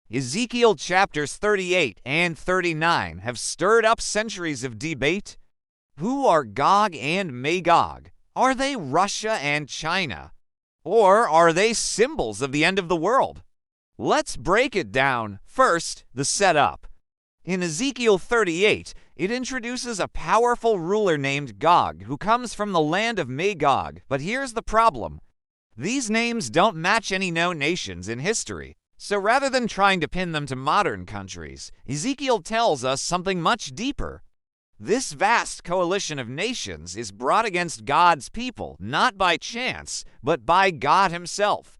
Ezekiel chapters 38 and 39 have stirred up centuries of debate. Who are Gog and Magog? Are they Russia and China? Or are they symbols of the end of the world? Let's break it down. First, the setup. In Ezekiel 38, it introduces a powerful ruler named Gog who comes from the land of Magog. But here's the problem. These names don't match any known nations in history. So rather than trying to pin them to modern countries, Ezekiel tells us something much deeper. This vast coalition of nations is brought against God's people, not by chance, but by God himself.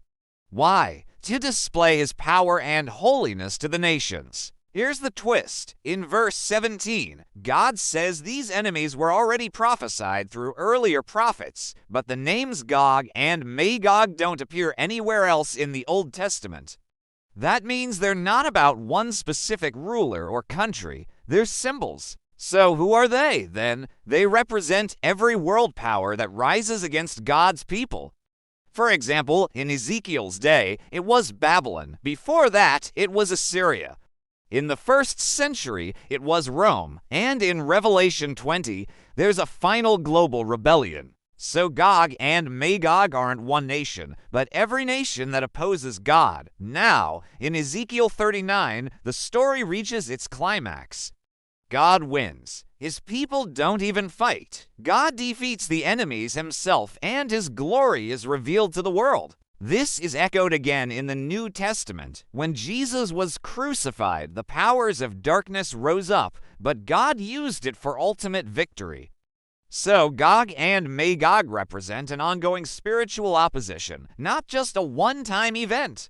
Why? To display his power and holiness to the nations. Here's the twist. In verse 17, God says these enemies were already prophesied through earlier prophets, but the names Gog and Magog don't appear anywhere else in the Old Testament. That means they're not about one specific ruler or country. They're symbols. So who are they, then? They represent every world power that rises against God's people. For example, in Ezekiel's day, it was Babylon. Before that, it was Assyria. In the 1st century, it was Rome. And in Revelation 20, there's a final global rebellion. So Gog and Magog aren't one nation, but every nation that opposes God. Now, in Ezekiel 39, the story reaches its climax. God wins. His people don't even fight. God defeats the enemies himself, and his glory is revealed to the world. This is echoed again in the New Testament. When Jesus was crucified, the powers of darkness rose up, but God used it for ultimate victory. So Gog and Magog represent an ongoing spiritual opposition, not just a one-time event.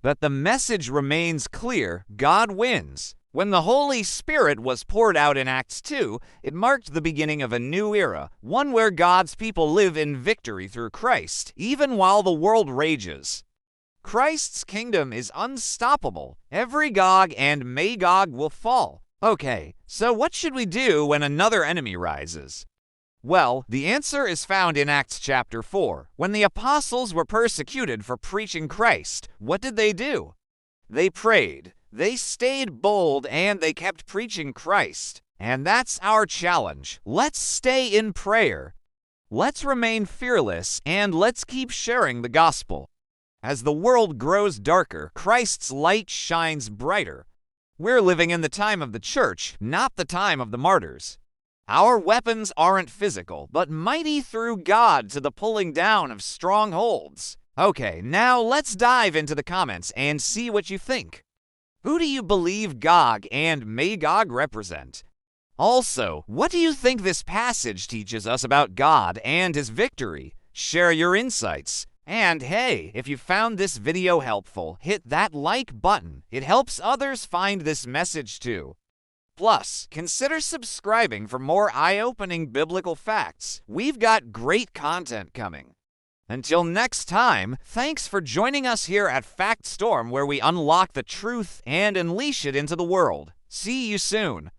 But the message remains clear: God wins. When the Holy Spirit was poured out in Acts 2, it marked the beginning of a new era, one where God's people live in victory through Christ, even while the world rages. Christ's kingdom is unstoppable. Every Gog and Magog will fall. Okay, so what should we do when another enemy rises? Well, the answer is found in Acts chapter 4. When the apostles were persecuted for preaching Christ, what did they do? They prayed. They stayed bold, and they kept preaching Christ. And that's our challenge. Let's stay in prayer. Let's remain fearless, and let's keep sharing the gospel. As the world grows darker, Christ's light shines brighter. We're living in the time of the church, not the time of the martyrs. Our weapons aren't physical, but mighty through God to the pulling down of strongholds. Okay, now let's dive into the comments and see what you think. Who do you believe Gog and Magog represent? Also, what do you think this passage teaches us about God and his victory? Share your insights. And hey, if you found this video helpful, hit that like button. It helps others find this message too. Plus, consider subscribing for more eye-opening biblical facts. We've got great content coming. Until next time, thanks for joining us here at Factstorm, where we unlock the truth and unleash it into the world. See you soon.